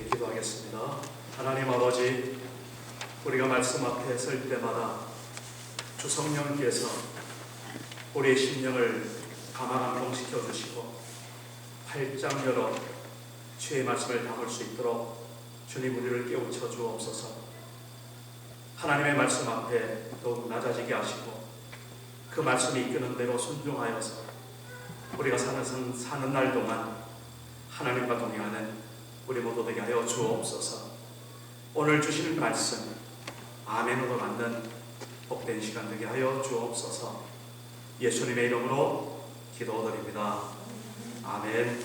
기도하겠습니다. 하나님 아버지, 우리가 말씀 앞에 설 때마다 주 성령께서 우리의 심령을 감화감동시켜 주시고 활짝 열어 주의 말씀을 담을 수 있도록 주님 우리를 깨우쳐 주옵소서. 하나님의 말씀 앞에 더욱 낮아지게 하시고 그 말씀이 이끄는 대로 순종하여서 우리가 사는 날 동안 하나님과 동행하는 우리 모두 되게 하여 주옵소서. 오늘 주실 말씀 아멘으로 맞는 복된 시간 되게 하여 주옵소서. 예수님의 이름으로 기도드립니다. 아멘.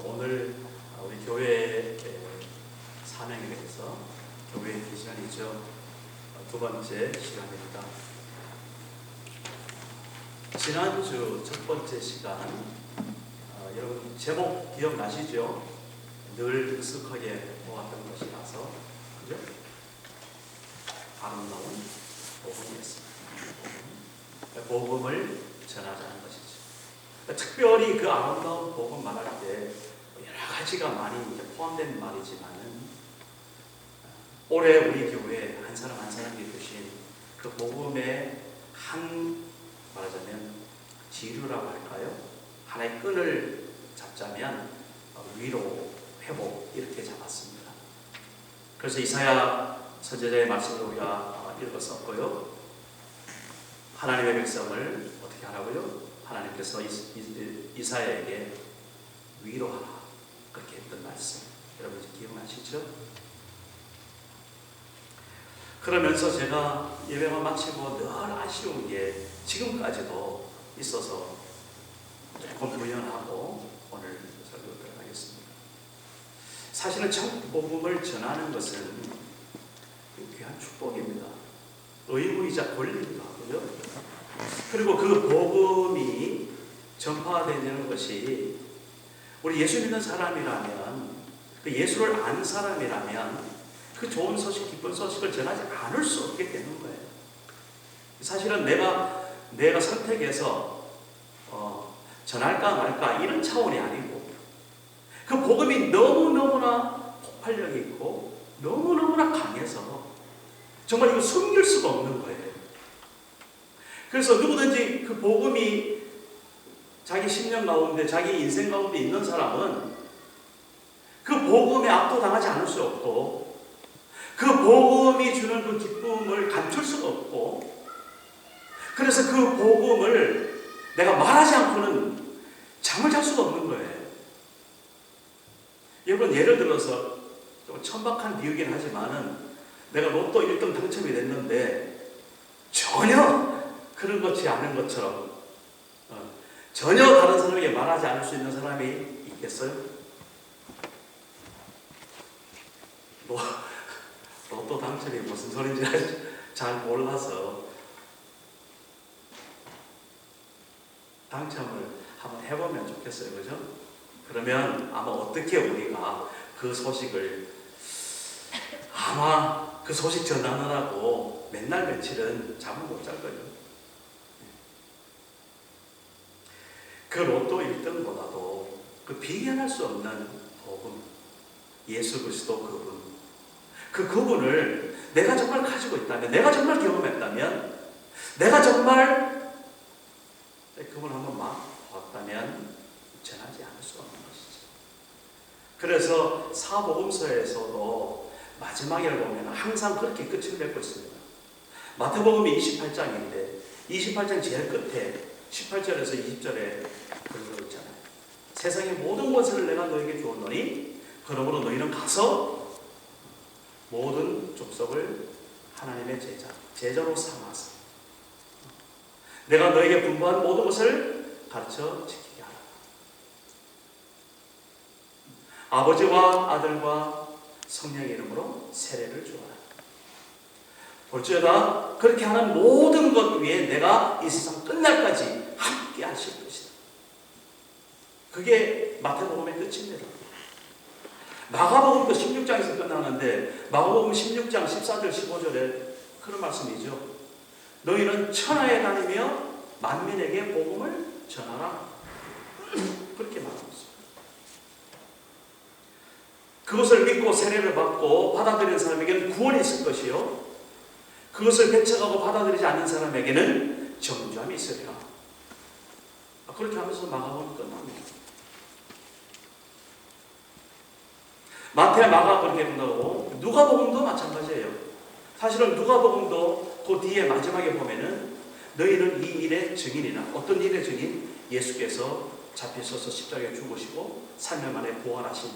오늘 우리 교회의 사명에 대해서 교회의 시간이죠. 두 번째 시간입니다. 지난주 첫 번째 시간, 여러분 제목 기억나시죠? 늘 익숙하게 보았던 것이라서, 그죠? 아름다운 복음이었습니다. 복음을 전하자는 것이죠. 특별히 그 아름다운 복음 말할 때 여러 가지가 많이 포함된 말이지만은 올해 우리 교회에 한 사람 한 사람이 주신 그 복음의 말하자면 지류라고 할까요? 하나의 끈을 잡자면 위로, 회복 이렇게 잡았습니다. 그래서 이사야 선지자의 말씀을 우리가 읽었었고요. 하나님의 백성을 어떻게 하라고요? 하나님께서 이사야에게 위로하라 그렇게 했던 말씀, 여러분 기억나시죠? 그러면서 제가 예배만 마치고 늘 아쉬운 게 지금까지도 있어서 조금 부연하고 오늘 설교를 하겠습니다. 사실은 첫 복음을 전하는 것은 귀한 축복입니다. 의무이자 권리이기도 하고요. 그리고 그 복음이 전파되는 것이 우리 예수 믿는 사람이라면, 그 예수를 아는 사람이라면 그 좋은 소식, 기쁜 소식을 전하지 않을 수 없게 되는 거예요. 사실은 내가 선택해서 전할까 말까 이런 차원이 아니고 그 복음이 너무너무나 폭발력이 있고 너무너무나 강해서 정말 이거 숨길 수가 없는 거예요. 그래서 누구든지 그 복음이 자기 심령 가운데, 자기 인생 가운데 있는 사람은 그 복음에 압도당하지 않을 수 없고 그 복음이 주는 그 기쁨을 감출 수가 없고, 그래서 그 복음을 내가 말하지 않고는 잠을 잘 수가 없는 거예요. 여러분, 예를 들어서 좀 천박한 비유긴 하지만은 내가 로또 1등 당첨이 됐는데 전혀 그런 것이 아닌 것처럼 전혀 다른 사람에게 말하지 않을 수 있는 사람이 있겠어요? 로또 당첨이 무슨 소리인지 잘 몰라서 당첨을 한번 해보면 좋겠어요. 그죠? 그러면 아마 어떻게 우리가 그 소식을 아마 그 소식 전하느라고 맨날 며칠은 잠을 못 잘 거예요. 그 로또 1등보다도 그 비견할 수 없는 복음, 예수 그리스도 그분을 내가 정말 가지고 있다면, 내가 정말 경험했다면, 내가 정말 그분을 한번 봤다면 전하지 않을 수 없는 것이죠. 그래서 사복음서에서도 마지막에 보면 항상 그렇게 끝을 맺고 있습니다. 마태복음이 28장인데 28장 제일 끝에 18절에서 20절에 그러고 있잖아요. 세상의 모든 것을 내가 너에게 주었노니 그러므로 너희는 가서 모든 족속을 하나님의 제자로 삼아서 내가 너에게 분부한 모든 것을 가르쳐 지키게 하라. 아버지와 아들과 성령의 이름으로 세례를 주어라. 볼지어다 그렇게 하는 모든 것 위에 내가 이 세상 끝날까지 함께 하실 것이다. 그게 마태복음의 끝입니다. 마가복음도 16장에서 끝나는데 마가복음 16장 14절 15절에 그런 말씀이죠. 너희는 천하에 다니며 만민에게 복음을 전하라. 그렇게 말하고 있습니다. 그것을 믿고 세례를 받고 받아들이는 사람에게는 구원이 있을 것이요, 그것을 배척하고 받아들이지 않는 사람에게는 정죄함이 있으리라. 그렇게 하면서 마가복음이 끝납니다. 마태, 마가 그렇게 끝나고 누가복음도 마찬가지예요. 사실은 누가복음도 그 뒤에 마지막에 보면은 너희는 이 일의 증인이나, 어떤 일의 증인? 예수께서 잡히셔서 십자가에 죽으시고 3일 만에 부활하신,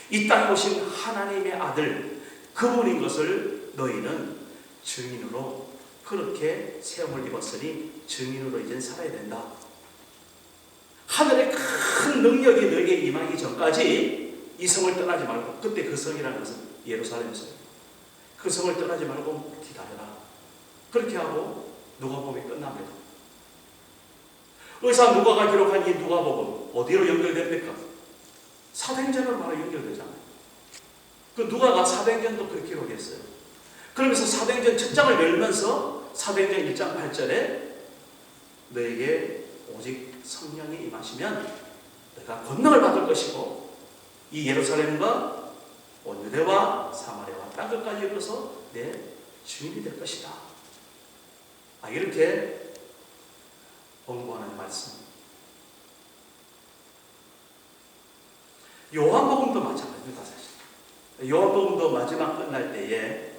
이 땅에 오신 하나님의 아들, 그분인 것을 너희는 증인으로, 그렇게 세움을 입었으니 증인으로 이제 살아야 된다. 하늘의 큰 능력이 너에게 임하기 전까지 이 성을 떠나지 말고, 그때 그 성이라는 것은 예루살렘이었어요. 그 성을 떠나지 말고 기다려라. 그렇게 하고 누가복음이 끝납니다. 의사 누가가 기록한 이 누가복음 어디로 연결됩니까? 사도행전으로 바로 연결되잖아요. 그 누가가 사도행전도 그렇게 기록했어요. 그러면서 사도행전 첫 장을 열면서 사도행전 1장 8절에 너에게 오직 성령이 임하시면 내가 권능을 받을 것이고 이 예루살렘과 온 유대와 사마리아와 땅끝까지 이르러서 내 주인이 될 것이다. 이렇게 권고하는 말씀. 요한복음도 마찬가지입니다. 사실 요한복음도 마지막 끝날 때에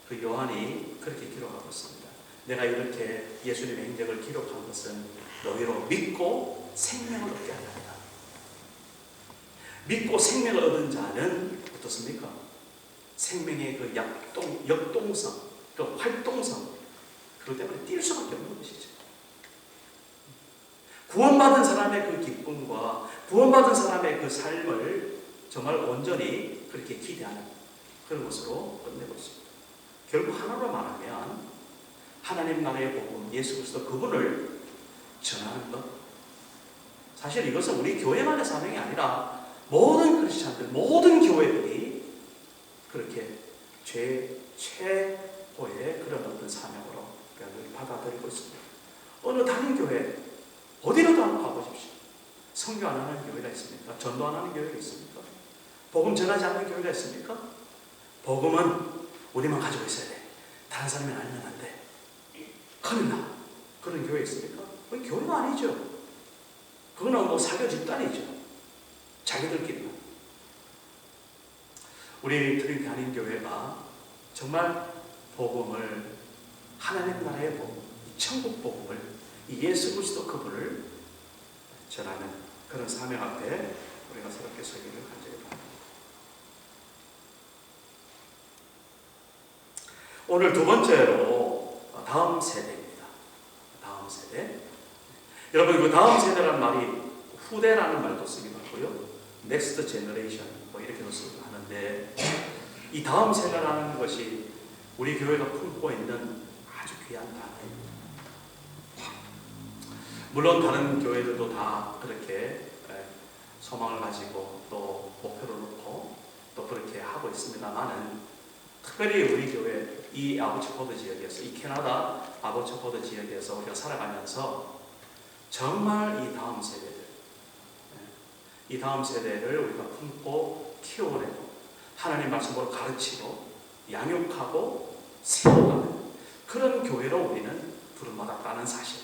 그 요한이 그렇게 기록하고 있습니다. 내가 이렇게 예수님의 행적을 기록한 것은 너희로 믿고 생명을 얻게 하려 합니다. 믿고 생명을 얻은 자는 어떻습니까? 생명의 그 역동성, 그 활동성, 그것 때문에 뛸 수밖에 없는 것이죠. 구원받은 사람의 그 기쁨과 구원받은 사람의 그 삶을 정말 온전히 그렇게 기대하는 그런 것으로 끝내고 있습니다. 결국 하나로 말하면 하나님 나라의 복음, 예수 그리스도 그분을 전하는 것. 사실 이것은 우리 교회만의 사명이 아니라 모든 크리스찬들, 모든 교회들이 그렇게 최고의 그런 어떤 사명으로 받아들이고 있습니다. 어느 다른 교회 어디로도 한번 가보십시오. 선교 안 하는 교회가 있습니까? 전도 안 하는 교회가 있습니까? 복음 전하지 않는 교회가 있습니까? 복음은 우리만 가지고 있어야 돼. 다른 사람이 알면 안 돼. 큰일 나. 그런 교회 있습니까? 그건 교회가 아니죠. 그거는 뭐 사교 집단이죠. 자기들끼리만. 우리 트리니티 한인교회가 정말 복음을, 하나님 나라의 복음, 천국 복음을, 이 예수 그리스도 그분을 전하는 그런 사명 앞에 우리가 새롭게 서기를 간절히 바랍니다. 오늘 두 번째로 다음 세대입니다. 다음 세대. 여러분, 그 다음 세대라는 말이 후대라는 말도 쓰기도 하고요, 넥스트 제너레이션 뭐 이렇게도 쓰기도 하는데, 이 다음 세대라는 것이 우리 교회가 품고 있는 아주 귀한 단어입니다. 물론 다른 교회들도 다 그렇게 소망을 가지고 또 목표를 놓고 또 그렇게 하고 있습니다만은, 특별히 우리 교회 이 아보츠포드 지역에서, 이 캐나다 아보츠포드 지역에서 우리가 살아가면서 정말 이 다음 세대를 우리가 품고 키워내고 하나님 말씀으로 가르치고 양육하고 세워가는 그런 교회로 우리는 부름받았다는 사실,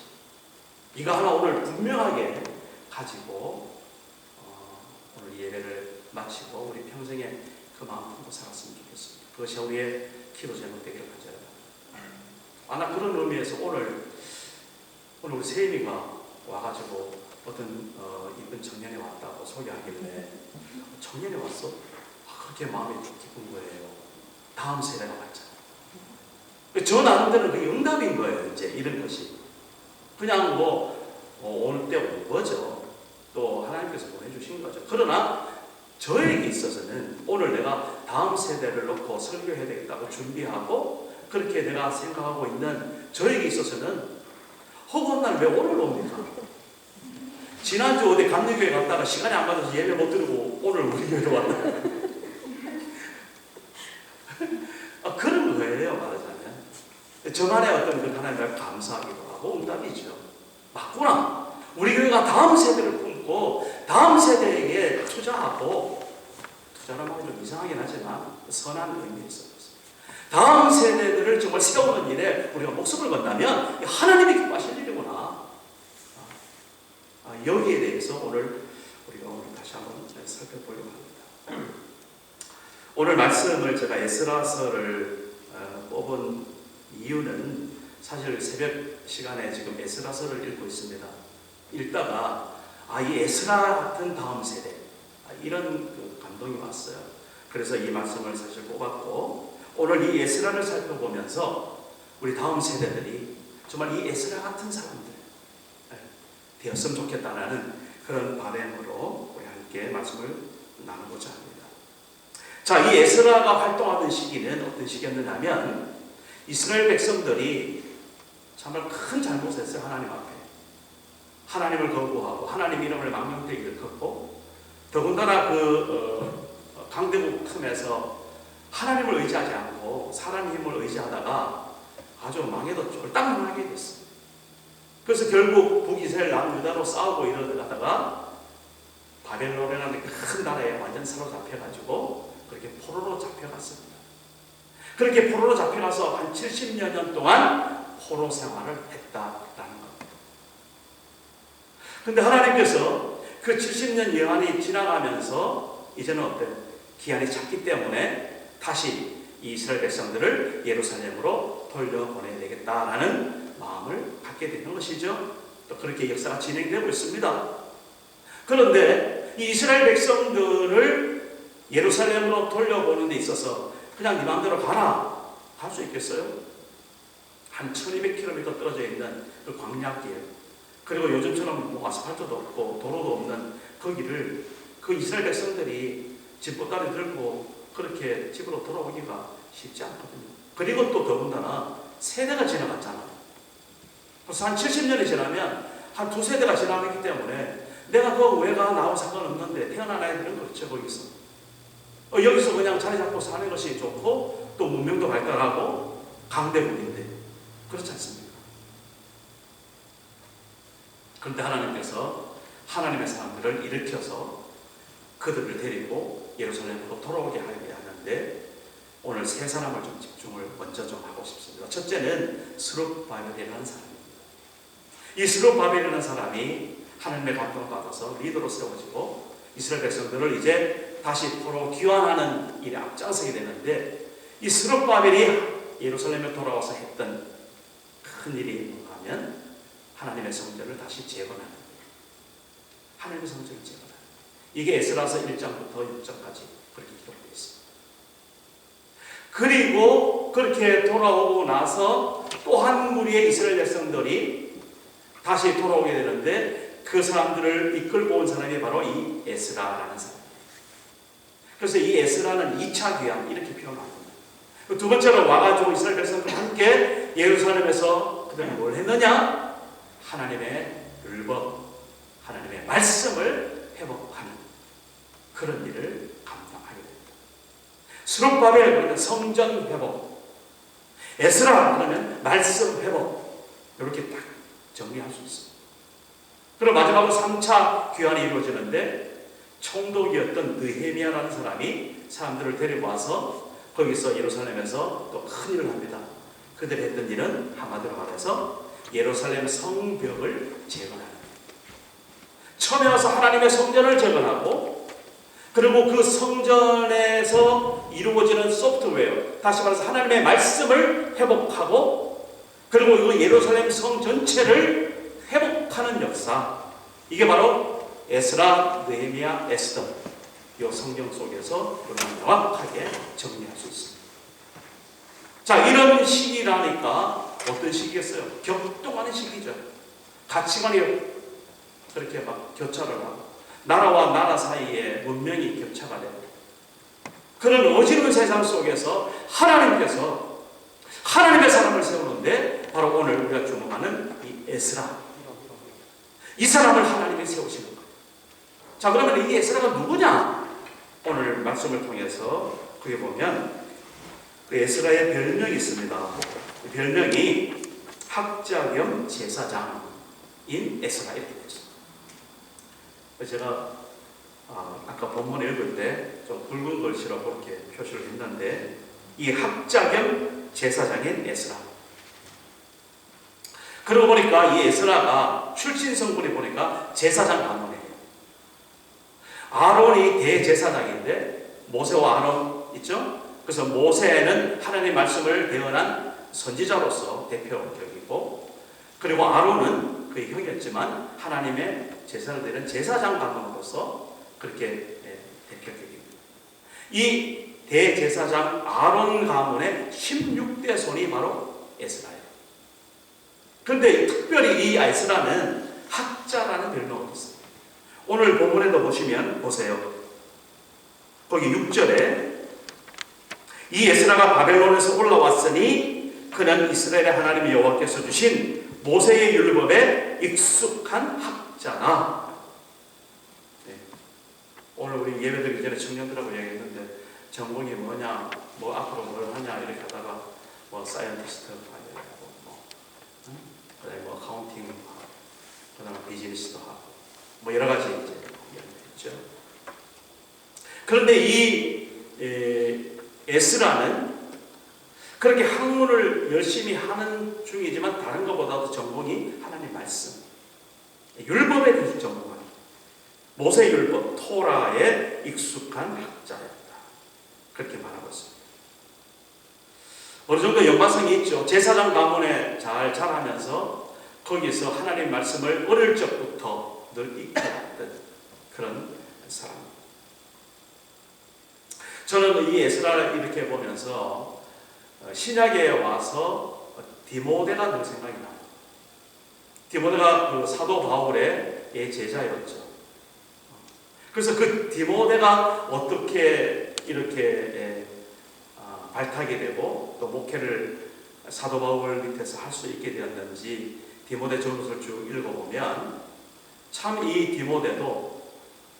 이거 하나 오늘 분명하게 가지고 오늘 예배를 마치고 우리 평생에 그 마음 품고 살았으면 좋겠습니다. 그것이 우리의 기도 제목 되기를 간절합니다. 나 그런 의미에서 오늘 우리 세임이가 와가지고 어떤 이쁜 청년이 왔다고 소개하길래, 청년이 왔어? 그렇게 마음이 기쁜 거예요. 다음 세대가 왔잖아. 저 나름대로 그게 응답인 거예요. 이제 이런 것이 그냥 올 때 온 거죠. 또 하나님께서 보내주신 거죠. 그러나 저에게 있어서는 오늘 내가 다음 세대를 놓고 설교해야 되겠다고 준비하고 그렇게 내가 생각하고 있는 저에게 있어서는 허구한 날 왜 오늘 옵니까? 지난주 어디 감리교회 갔다가 시간이 안 맞아서 예배 못 드리고 오늘 우리 교회로 왔다. 그런 거예요, 말하자면. 저만의 어떤 그 하나님을 감사하기도 하고 응답이죠. 맞구나. 우리 교회가 다음 세대를 품고 다음 세대에게 투자하고, 투자란 말이 좀 이상하긴 하지만 선한 의미에 있습니다. 다음 세대들을 정말 세우는 일에 우리가 목숨을 건다면 하나님이 기뻐하실 일이구나. 여기에 대해서 오늘 우리가 다시 한번 살펴보려고 합니다. 오늘 말씀을 제가 에스라서를 뽑은 이유는 사실 새벽 시간에 지금 에스라서를 읽고 있습니다. 읽다가 이 에스라 같은 다음 세대, 이런 그 감동이 왔어요. 그래서 이 말씀을 사실 뽑았고, 오늘 이 에스라를 살펴보면서 우리 다음 세대들이 정말 이 에스라 같은 사람들 되었으면 좋겠다는 그런 바람으로 우리 함께 말씀을 나누고자 합니다. 자, 이 에스라가 활동하던 시기는 어떤 시기였느냐면, 이스라엘 백성들이 정말 큰 잘못을 했어요. 하나님 앞에 하나님을 거부하고 하나님 이름을 망령되게 일컫고, 더군다나 강대국 틈에서 하나님을 의지하지 않고 사람 힘을 의지하다가 아주 망해도 쫄딱 망하게 됐어요. 그래서 결국 북이스라엘 남유다로 싸우고 이러다가 바벨론이라는 큰 나라에 완전 사로잡혀가지고 그렇게 포로로 잡혀갔습니다. 그렇게 포로로 잡혀가서 한 70여 년 동안 포로 생활을 했다라는 겁니다. 그런데 하나님께서 그 70년 여한이 지나가면서 이제는 어때요? 기한이 찼기 때문에 다시 이 이스라엘 백성들을 예루살렘으로 돌려보내야 되겠다라는 마음을 갖게 되는 것이죠. 또 그렇게 역사가 진행되고 있습니다. 그런데 이 이스라엘 백성들을 예루살렘으로 돌려보는 데 있어서 그냥 네 마음대로 가라, 갈 수 있겠어요? 한 1200km 떨어져 있는 그 광야길, 그리고 요즘처럼 뭐 아스팔트도 없고 도로도 없는 거기를 그 이스라엘 백성들이 집보따리 들고 그렇게 집으로 돌아오기가 쉽지 않거든요. 그리고 또 더군다나 세대가 지나갔잖아요. 그래서 한 70년이 지나면 한 두 세대가 지나가기 때문에 내가 그 외가 나와 상관없는데 태어난 아이들은 그렇죠. 거기서 여기서 그냥 자리 잡고 사는 것이 좋고 또 문명도 발달하고 강대국인데 그렇지 않습니까? 그런데 하나님께서 하나님의 사람들을 일으켜서 그들을 데리고 예루살렘으로 돌아오게 하는데, 오늘 세 사람을 좀 집중을 먼저 좀 하고 싶습니다. 첫째는 스룹바벨이라는 사람입니다. 이 스룹바벨이라는 사람이 하나님의 감동을 받아서 리더로 세워지고 이스라엘 백성들을 이제 다시 포로 귀환하는 일에 앞장서게 되는데, 이 스룹바벨이 예루살렘에 돌아와서 했던 큰 일이 뭔가 하면 하나님의 성전을 다시 재건하는 거예요. 하나님의 성전을 재건하는, 이게 에스라서 1장부터 6장까지 그렇게 기록되어 있습니다. 그리고 그렇게 돌아오고 나서 또 한 무리의 이스라엘 백성들이 다시 돌아오게 되는데, 그 사람들을 이끌고 온 사람이 바로 이 에스라라는 사람이에요. 그래서 이 에스라는 2차 귀환 이렇게 표현합니다. 두 번째로 와가지고 이스라엘 백성들과 함께 예루살렘에서 그들은 뭘 했느냐? 하나님의 율법, 하나님의 말씀을 회복하는 그런 일을 감당하게 됩니다. 스룹바벨 그러면 성전 회복, 에스라 그러면 말씀 회복, 이렇게 딱 정리할 수 있습니다. 그리고 마지막으로 3차 귀환이 이루어지는데, 총독이었던 느헤미야라는 사람이 사람들을 데리고 와서 거기서 예루살렘에서 또 큰 일을 합니다. 그들이 했던 일은 한마디로 말해서 예루살렘 성벽을 재건하는, 처음에 와서 하나님의 성전을 재건하고, 그리고 그 성전에서 이루어지는 소프트웨어, 다시 말해서 하나님의 말씀을 회복하고, 그리고 이 예루살렘 성 전체를 회복하는 역사, 이게 바로 에스라, 느헤미야, 에스더, 이 성경 속에서 우리가 명확하게 정리할 수 있습니다. 자, 이런 시기라니까 어떤 시기겠어요? 격동하는 시기죠. 가치관이 그렇게 막 교차를 하고, 나라와 나라 사이에 문명이 교차가 되고, 그런 어지러운 세상 속에서 하나님께서 하나님의 사람을 세우는데, 바로 오늘 우리가 주목하는 이 에스라, 이 사람을 하나님이 세우시는 거예요. 자, 그러면 이 에스라가 누구냐? 오늘 말씀을 통해서 그게 보면 그 에스라의 별명이 있습니다. 별명이 학자 겸 제사장인 에스라 이렇게 됐습니다. 제가 아까 본문 읽을 때 좀 붉은 글씨로 그렇게 표시를 했는데 이 학자 겸 제사장인 에스라. 그러고 보니까 이 에스라가 출신 성분이 보니까 제사장 가문이에요. 아론이 대제사장인데 모세와 아론 있죠? 그래서 모세는 하나님의 말씀을 대언한 선지자로서 대표격이고, 그리고 아론은 그의 형이었지만 하나님의 제사를 드리는 제사장 가문으로서 그렇게 대표격입니다. 이 대제사장 아론 가문의 16대 손이 바로 에스라예요. 그런데 특별히 이 에스라는 학자라는 별명을 얻었어요. 오늘 본문에도 보세요. 거기 6절에 이 에스라가 바벨론에서 올라왔으니 그는 이스라엘의 하나님 여호와께서 주신 모세의 율법에 익숙한 학자나. 오늘 우리 예배드리기 전에 청년들하고 얘기했는데 전공이 뭐냐, 뭐 앞으로 뭘 하냐 이렇게 하다가 뭐 사이언티스트 하고 그다음에 뭐 카운팅 하고 그다음에 비즈니스도 하고 뭐 여러 가지 이제 있죠. 그런데 이 에스라는 그렇게 학문을 열심히 하는 중이지만 다른 것보다도 전공이 하나님 말씀, 율법에 대해서 전공하는 모세 율법, 토라에 익숙한 학자였다. 그렇게 말하고 있습니다. 어느 정도 연관성이 있죠. 제사장 가문에 잘 자라면서 거기서 하나님 말씀을 어릴 적부터 늘 익혀왔던 그런 사람. 저는 이 에스라를 이렇게 보면서 신약에 와서 디모데가 늘 생각이 나요. 디모데가 그 사도 바울의 제자였죠. 그래서 그 디모데가 어떻게 이렇게 발탁이 되고 또 목회를 사도 바울 밑에서 할 수 있게 되었는지 디모데 전서를 쭉 읽어보면 참 이 디모데도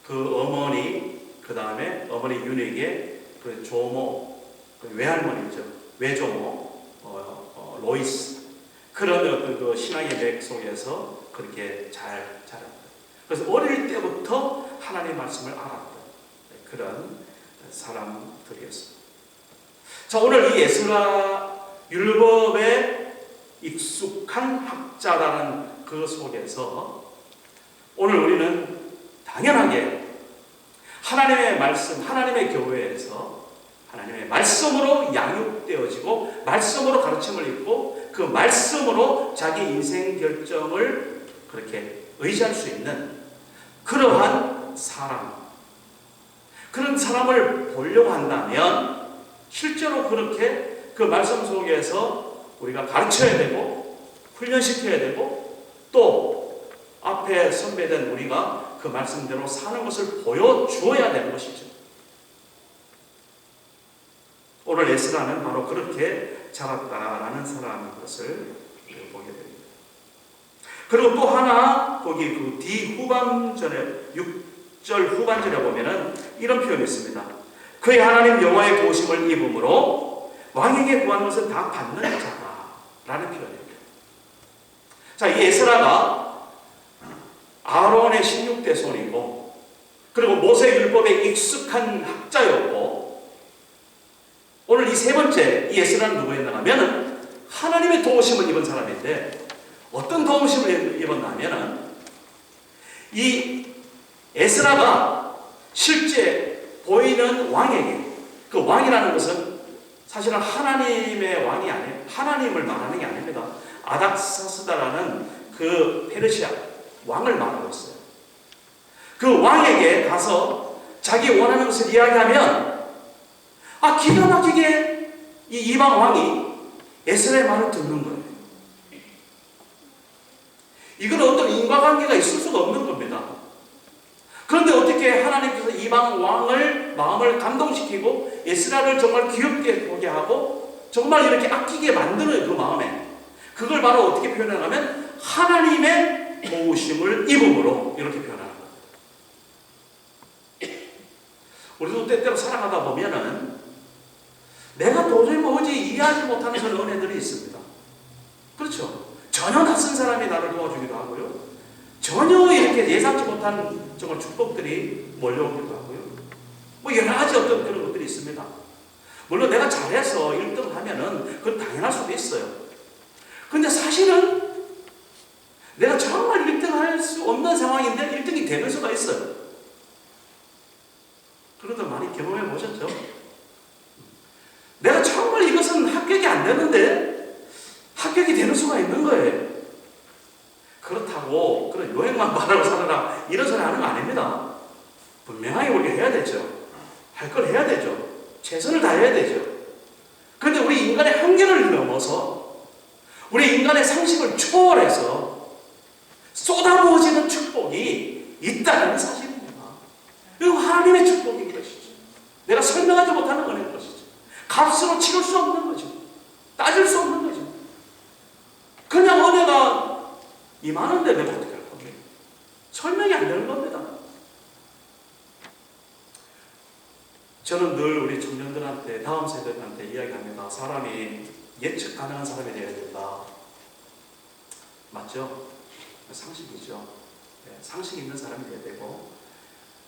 그 어머니, 그 다음에 어머니 윤에게 그 조모, 그 외할머니죠. 외조모, 로이스. 그런 어떤 그 신앙의 맥 속에서 그렇게 잘 자랐다. 그래서 어릴 때부터 하나님의 말씀을 알았던 그런 사람들이었습니다. 자, 오늘 이 에스라 율법에 익숙한 학자라는 그 속에서 오늘 우리는 당연하게 하나님의 말씀, 하나님의 교회에서 하나님의 말씀으로 양육되어지고 말씀으로 가르침을 입고 그 말씀으로 자기 인생 결정을 그렇게 의지할 수 있는 그러한 사람, 그런 사람을 보려고 한다면 실제로 그렇게 그 말씀 속에서 우리가 가르쳐야 되고 훈련시켜야 되고 또 앞에 선배된 우리가 그 말씀대로 사는 것을 보여주어야 되는 것이죠. 오늘 에스라는 바로 그렇게 자랐다라는 사람인 것을 보게 됩니다. 그리고 또 하나 거기 그 뒤 후반절에 6절 후반절에 보면은 이런 표현이 있습니다. 그의 하나님 여호와의 도우심을 입음으로 왕에게 구하는 것은 다 받는 자다라는 표현입니다. 자, 이 에스라가 아론의 16대 손이고 그리고 모세 율법에 익숙한 학자였고 오늘 이 세 번째 이 에스라는 누구였나 하면은 하나님의 도우심을 입은 사람인데 어떤 도우심을 입었냐면은 이 에스라가 실제 보이는 왕에게 그 왕이라는 것은 사실은 하나님의 왕이 아니에요. 하나님을 말하는 게 아닙니다. 아닥사스다라는 그 페르시아 왕을 말하고 있어요. 그 왕에게 가서 자기 원하는 것을 이야기하면 기가 막히게 이 이방 왕이 에스라의 말을 듣는 거예요. 이건 어떤 인과관계가 있을 수가 없는 겁니다. 그런데 어떻게 하나님께서 이방 왕을 마음을 감동시키고 에스라를 정말 귀엽게 보게 하고 정말 이렇게 아끼게 만드는 그 마음에 그걸 바로 어떻게 표현하냐면 하나님의 도우심을 입음으로 이렇게 표현하는 거예요. 우리도 때때로 살아가다 보면은 내가 도저히 뭐지 이해하지 못하는 그런 은혜들이 있습니다. 그렇죠. 전혀 낯선 사람이 나를 도와주기도 하고요. 전혀 이렇게 예상치 못한 정말 축복들이 몰려오기도 하고요. 뭐 여러 가지 어떤 그런 것들이 있습니다. 물론 내가 잘해서 1등 하면은 그건 당연할 수도 있어요. 근데 사실은 내가 정말 1등 할 수 없는 상황인데 1등이 되는 수가 있어요. 그것도 많이 경험해 보셨죠? 내가 정말 이것은 합격이 안 되는데 합격이 되는 수가 있는 거예요. 그렇다고 그런 요행만 바라고 살아라 이런 소리 하는 거 아닙니다. 분명하게 우리가 해야 되죠. 할 걸 해야 되죠. 최선을 다해야 되죠. 그런데 우리 인간의 한계를 넘어서 우리 인간의 상식을 초월해서 쏟아부어지는 축복이 있다는 사실입니다. 이거 하나님의 축복인 것이죠. 내가 설명하지 못하는 은혜인 것이죠. 값으로 치를 수 없는 거죠. 따질 수 없는 거죠. 그냥 은혜가 임하는데 내가 어떻게 할 겁니까? 설명이 안 되는 겁니다. 저는 늘 우리 청년들한테, 다음 세대들한테 이야기합니다. 사람이 예측 가능한 사람이 되어야 된다. 맞죠? 상식이죠. 네, 상식 있는 사람이 되어야 되고,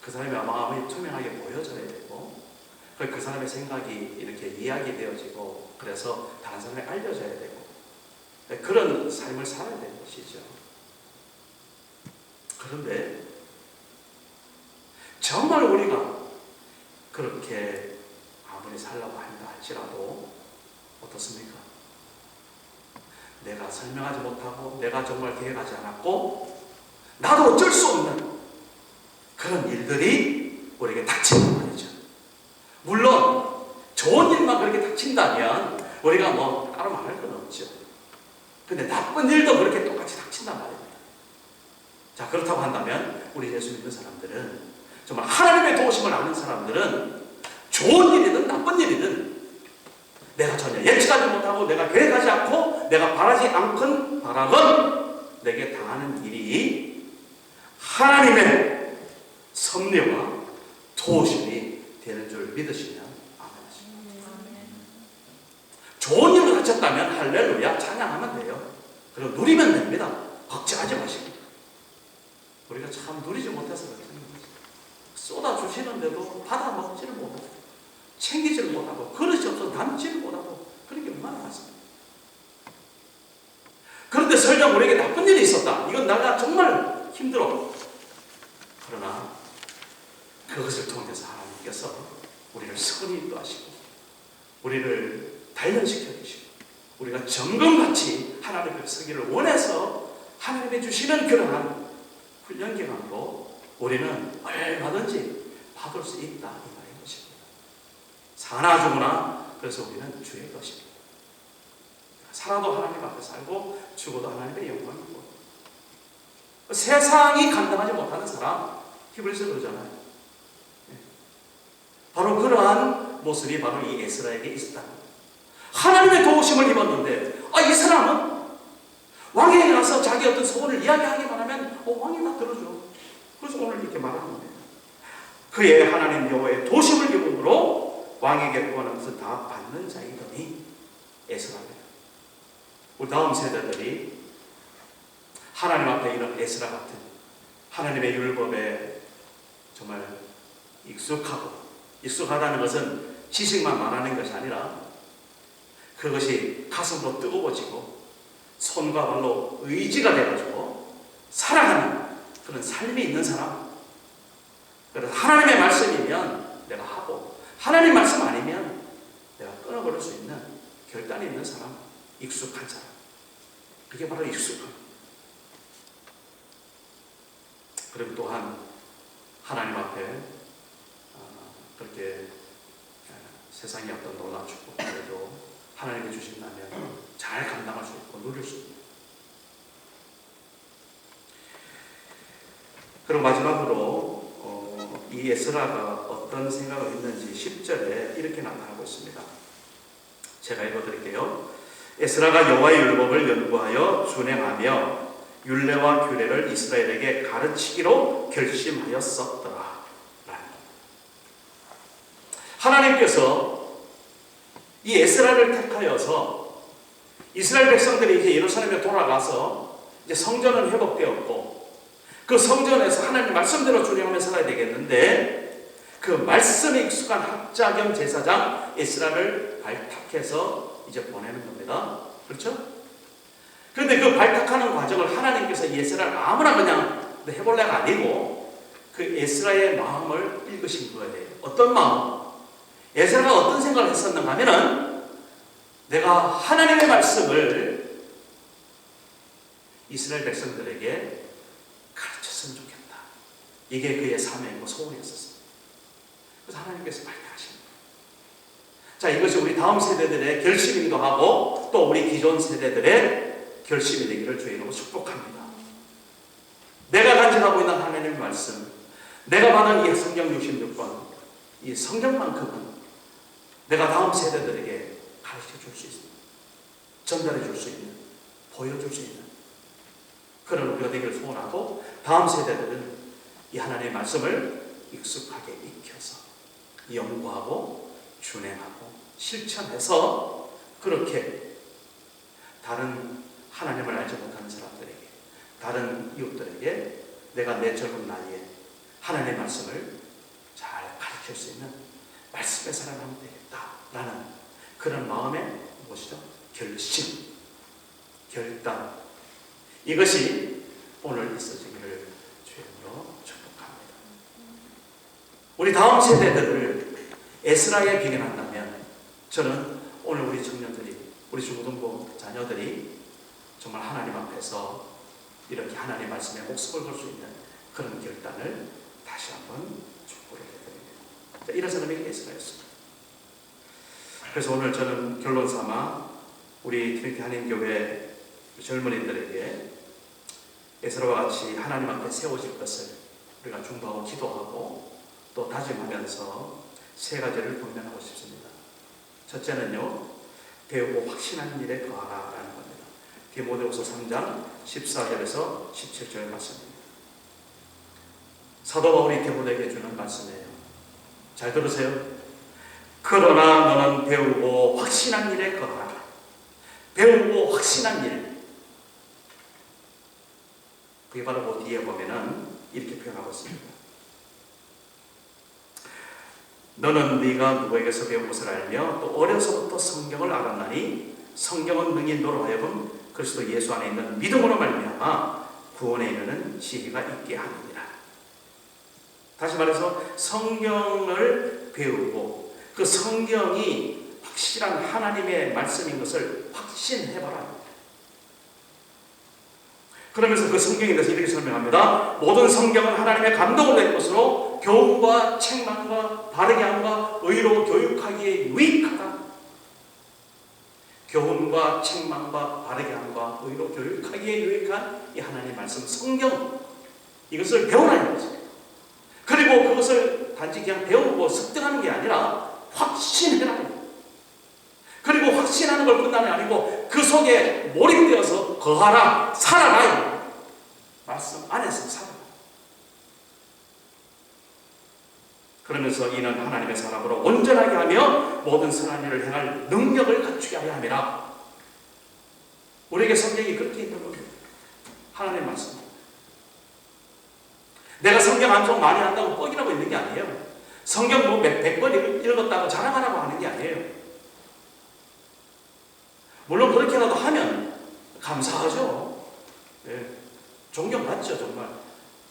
그 사람의 마음이 투명하게 보여져야 되고, 그 사람의 생각이 이렇게 이야기되어지고, 그래서 다른 사람에 알려져야 되고, 네, 그런 삶을 살아야 되는 것이죠. 그런데 정말 우리가 그렇게 아무리 살라고 한다 할지라도 어떻습니까? 내가 설명하지 못하고 내가 정말 계획하지 않았고 나도 어쩔 수 없는 그런 일들이 우리에게 닥친단 말이죠. 물론 좋은 일만 그렇게 닥친다면 우리가 뭐 따로 말할 건 없죠. 근데 나쁜 일도 그렇게 똑같이 닥친단 말입니다. 자, 그렇다고 한다면 우리 예수 믿는 사람들은, 정말 하나님의 도우심을 아는 사람들은 좋은 일이든 나쁜 일이든 내가 전혀 예측하지 못하고 내가 계획하지 않고 내가 바라지 않건 바라건 내게 당하는 일이 하나님의 섭리와 도우심이 되는 줄 믿으시면 아멘하십니다. 좋은 일을 가졌다면 할렐루야 찬양하면 돼요. 그리고 누리면 됩니다. 걱정하지 마시고. 우리가 참 누리지 못해서 그렇습니다. 쏟아주시는데도 받아 먹지를 못하고 챙기지를 못하고 그릇이 없어서 담지를 못하고 그런 게 얼마나 많습니다. 그런데 설령 우리에게 나쁜 일이 있었다. 이건 내가 정말 힘들어. 그러나 그것을 통해서 하나님께서 우리를 선히 인도하시고 우리를 단련시켜 주시고 우리가 점검같이 하나님의 서기를 원해서 하나님이 주시는 그러한 훈련 기간으로 우리는 얼마든지 받을 수 있다 이 말인 것입니다. 사나 죽으나 그래서 우리는 주의 것입니다. 살아도 하나님 앞에 살고 죽어도 하나님의 영광이고 세상이 감당하지 못하는 사람 히브리서 그러잖아요. 바로 그러한 모습이 바로 이 에스라에게 있었다. 하나님의 도우심을 입었는데 이 사람은 왕에게 가서 자기 어떤 소원을 이야기하기만 하면 왕이 다 들어줘. 그래서 오늘 이렇게 말하는 거예요. 그의 하나님 여호와의 도심을 입음으로 왕에게 구하는 것을 다 받는 자이더니 에스라입니다. 우리 다음 세대들이 하나님 앞에 이런 에스라 같은 하나님의 율법에 정말 익숙하다는 것은 지식만 말하는 것이 아니라 그것이 가슴으로 뜨거워지고 손과 발로 의지가 되어가지고 살아가는 그런 삶이 있는 사람. 그래서 하나님의 말씀이면 내가 하고 하나님 말씀 아니면 내가 끊어버릴 수 있는 결단이 있는 사람, 익숙한 사람. 그게 바로 익숙함. 그리고 또한 하나님 앞에 그렇게 세상의 어떤 놀라운 축복들도 하나님이 주신다면 잘 감당할 수 있고 누릴 수 있고. 그리고 마지막으로 이 에스라가 어떤 생각을 했는지 10절에 이렇게 나타나고 있습니다. 제가 읽어드릴게요. 에스라가 여호와의 율법을 연구하여 준행하며 율례와 규례를 이스라엘에게 가르치기로 결심하였었더라. 하나님께서 이 에스라를 택하여서 이스라엘 백성들이 이제 예루살렘에 돌아가서 이제 성전은 회복되었고 그 성전에서 하나님 말씀대로 준행하며 살아야 되겠는데 그 말씀에 익숙한 학자 겸 제사장 에스라를 발탁해서 이제 보내는 겁니다. 그렇죠? 그런데 그 발탁하는 과정을 하나님께서 에스라를 아무나 그냥 해볼래가 아니고 그 에스라의 마음을 읽으신 거예요. 어떤 마음? 에스라가 어떤 생각을 했었는가 하면은 내가 하나님의 말씀을 이스라엘 백성들에게 가르쳤으면 좋겠다. 이게 그의 사명이고 소원이었었습니다. 그래서 하나님께서 발탁하신 거예요. 자, 이것이 우리 다음 세대들의 결심이기도 하고 또 우리 기존 세대들의 결심이 되기를 주의 이름으로 축복합니다. 내가 간직하고 있는 하나님의 말씀, 내가 받은 이 성경 66권, 이 성경만큼은 내가 다음 세대들에게 가르쳐 줄 수 있습니다. 전달해 줄 수 있는, 보여줄 수 있는 그런 우리가 되기를 소원하고 다음 세대들은 이 하나님의 말씀을 익숙하게 익혀서 연구하고 준행하고 실천해서 그렇게 다른 하나님을 알지 못하는 사람들에게 다른 이웃들에게 내가 내 젊은 나이에 하나님의 말씀을 잘 가르칠 수 있는 말씀의 사람이 하면 되겠다라는 그런 마음의 무엇이죠? 결심, 결단 이것이 오늘 있어지기를 주님으로 축복합니다. 우리 다음 세대들을 에스라에 비견한다면 저는 오늘 우리 청년들이 우리 중고등부 자녀들이 정말 하나님 앞에서 이렇게 하나님의 말씀에 목숨을 걸 수 있는 그런 결단을 다시 한번 축복을 해드립니다. 자, 이런 사람이 에스라였습니다. 그래서 오늘 저는 결론 삼아 우리 트리니티 한인교회 젊은이들에게 에스라와 같이 하나님 앞에 세워질 것을 우리가 중보하고 기도하고 또 다짐하면서 세 가지를 권면하고 싶습니다. 첫째는요, 배우고 확신하는 일에 거하라라는 겁니다. 디모데후서 3장 14절에서 17절 말씀입니다. 사도 바울이 디모데에게 주는 말씀이에요. 잘 들으세요. 그러나 너는 배우고 확신한 일에 거하라. 배우고 확신한 일. 그게 바로 그 뒤에 보면은 이렇게 표현하고 있습니다. 너는 네가 누구에게서 배운 것을 알며 또 어려서부터 성경을 알았나니 성경은 능히 너로 하여금 그리스도 예수 안에 있는 믿음으로 말미암아 구원에 이르는 지혜가 있게 하느니라. 다시 말해서 성경을 배우고 그 성경이 확실한 하나님의 말씀인 것을 확신해봐라. 그러면서 그 성경에 대해서 이렇게 설명합니다. 모든 성경은 하나님의 감동으로 된 것으로 교훈과 책망과 바르게 함과 의로 교육하기에 유익하다. 교훈과 책망과 바르게 함과 의로 교육하기에 유익한 이 하나님의 말씀 성경 이것을 배우라는 거죠. 그리고 그것을 단지 그냥 배우고 습득하는 게 아니라 확신해라는 거예요. 그리고 확신하는 걸 끝나는 게 아니고 그 속에 몰입되어서 거하라, 살아라. 말씀 안에서 살아라. 그러면서 이는 하나님의 사람으로 온전하게 하며 모든 선한 일을 행할 능력을 갖추게 하려 함이라. 우리에게 성경이 그렇게 있는 겁니다. 하나님의 말씀. 내가 성경 암송 많이 한다고 뻑이라고 있는 게 아니에요. 성경 뭐 100번 읽었다고 자랑하라고 하는 게 아니에요. 물론 그렇게라도 하면 감사하죠. 네. 존경받죠, 정말.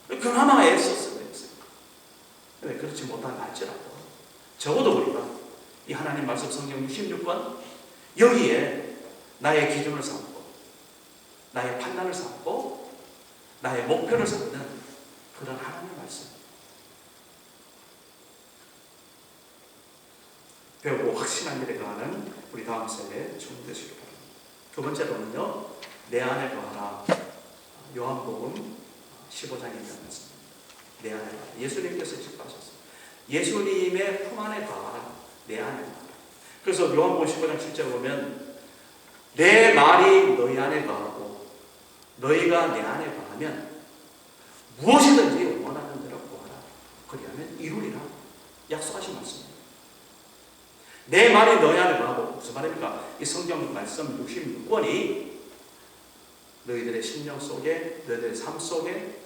그나마 애썼어요. 네, 그렇지 못한다 할지라도 적어도 우리가 이 하나님 말씀 성경 66권 여기에 나의 기준을 삼고 나의 판단을 삼고 나의 목표를 삼는 그런 하나님의 말씀 배우고 확신한 일에 거하는 우리 다음 세대의 주문 되시기 바랍니다. 두 번째로는요, 내 안에 거하라. 요한복음 15장에 있는 말씀. 내 안에 거하라. 예수님께서 직하셨습니다. 예수님의 품 안에 거하라. 내 안에 거하라. 그래서 요한복음 15장 7절 보면 내 말이 너희 안에 거하고 너희가 내 안에 거하면 무엇이든지 원하는 대로 구하라. 그리하면 이루리라. 약속하신 말씀입니다. 내 말이 너희 안에 거하고. 무슨 말입니까? 이 성경 말씀 66권이 너희들의 심령 속에, 너희들의 삶 속에,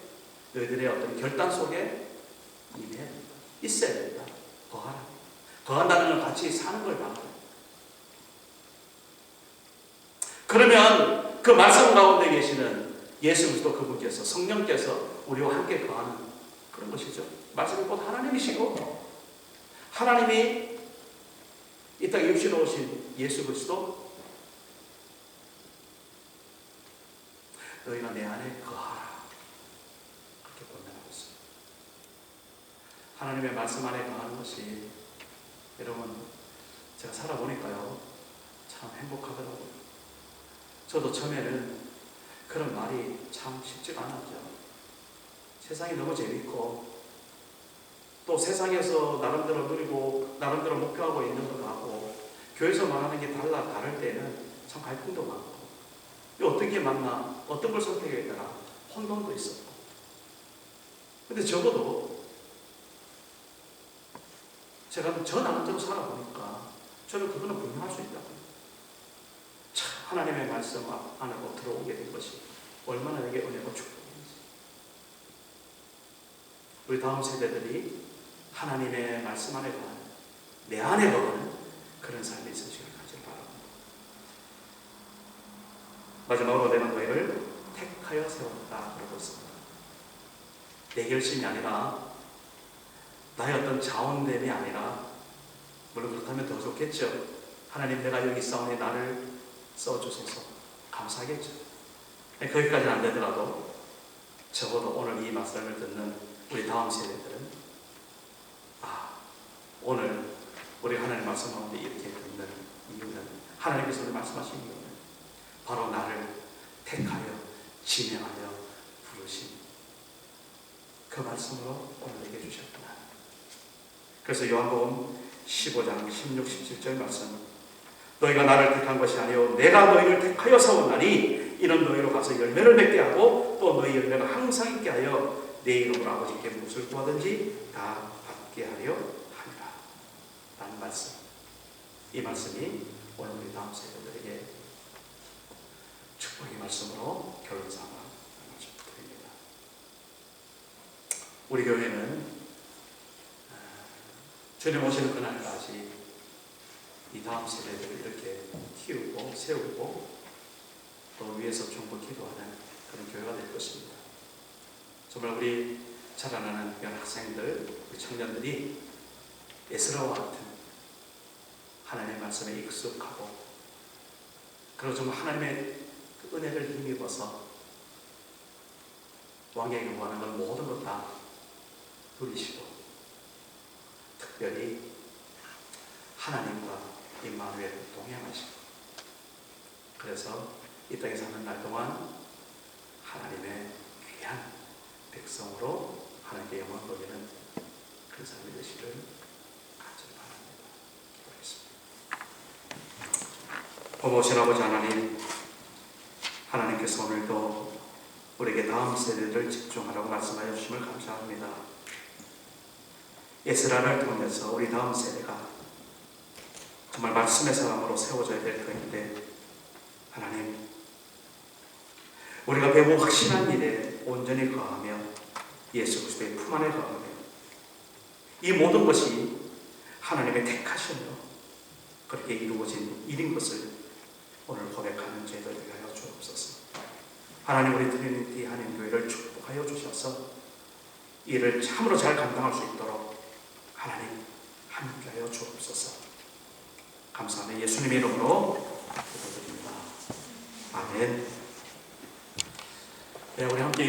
너희들의 어떤 결단 속에 임해야 된다. 있어야 된다. 거하라. 거한다는 건 같이 사는 걸 말하는. 그러면 그 말씀 가운데 계시는 예수 그리스도 그분께서, 성령께서 우리와 함께 거하는 그런 것이죠. 말씀이 곧 하나님이시고, 하나님이 이 땅에 육신으로 오신 예수 그리스도, 너희가 내 안에 거하라, 그렇게 권면하고 있습니다. 하나님의 말씀 안에 거하는 것이, 여러분, 제가 살아보니까요, 참 행복하더라고요. 저도 처음에는 그런 말이 참 쉽지가 않았죠. 세상이 너무 재밌고, 또 세상에서 나름대로 누리고 나름대로 목표하고 있는 것도 하고, 교회에서 말하는 게 다를 때는 참 갈등도 많고, 어떤 게 맞나, 어떤 걸 선택해야 되나 혼돈도 있었고. 근데 적어도 제가 저 나름대로 살아보니까 저는 그거는 분명할 수 있다고요. 참 하나님의 말씀 안으로 들어오게 된 것이 얼마나 내게 은혜고 축복인지. 우리 다음 세대들이 하나님의 말씀 안에 거하는, 내 안에 거하는 그런 삶의 있으시길 간절히 바랍니다. 마지막으로 내가 너희를 택하여 세웠다 그러고 있습니다. 내 결심이 아니라, 나의 어떤 자원됨이 아니라, 물론 그렇다면 더 좋겠죠. 하나님, 내가 여기 있사오니 나를 써주소서, 감사하겠죠. 거기까지는 안 되더라도 적어도 오늘 이 말씀을 듣는 우리 다음 세대들은, 오늘 우리 하나님 말씀 가운데 이렇게 듣는 이유는, 하나님께서 우리 말씀하신 이유는 바로 나를 택하여 지명하여 부르신 그 말씀으로 오늘 내게 주셨구나. 그래서 요한복음 15장 16, 17절 말씀, 너희가 나를 택한 것이 아니요 내가 너희를 택하여 세웠나니 이는 너희로 가서 열매를 맺게 하고 또 너희 열매가 항상 있게 하여 내 이름으로 아버지께 무엇을 구하든지 다 받게 하려 하리라 라는 말씀. 이 말씀이 오늘 우리 다음 세대들에게 축복의 말씀으로 결론 삼아 드립니다. 우리 교회는 주님 오시는 그날까지 이 다음 세대들을 이렇게 키우고 세우고 또 위에서 중보 기도하는 그런 교회가 될 것입니다. 정말 우리 자라나는 학생들, 우리 청년들이 에스라와 같은 하나님의 말씀에 익숙하고, 그리고 정말 하나님의 그 은혜를 힘입어서 왕에게 구하는 건 모든 것 다 누리시고, 특별히 하나님과 임마누엘 동행하시고, 그래서 이 땅에 사는 날 동안 하나님의 귀한 백성으로 하나님께 영광 돌리는 그런 삶이 되시를 간절히 바랍니다. 기도하겠습니다. 고마우신 아버지 하나님, 하나님께서 오늘도 우리에게 다음 세대를 집중하라고 말씀하여 주심을 감사합니다. 에스라를 통해서 우리 다음 세대가 정말 말씀의 사람으로 세워져야 될 터인데, 하나님, 우리가 배우 확신한 일에 온전히 거하며 예수 그리스도의 품 안에 거하며 이 모든 것이 하나님의 택하심으로 그렇게 이루어진 일인 것을 오늘 고백하는 저희들에게 하여 주옵소서. 하나님, 우리 트리니티 한인교회를 축복하여 주셔서 이를 참으로 잘 감당할 수 있도록 하나님 함께하여 주옵소서. 감사하며 예수님의 이름으로 기도드립니다. 아멘. 네, 우리 함께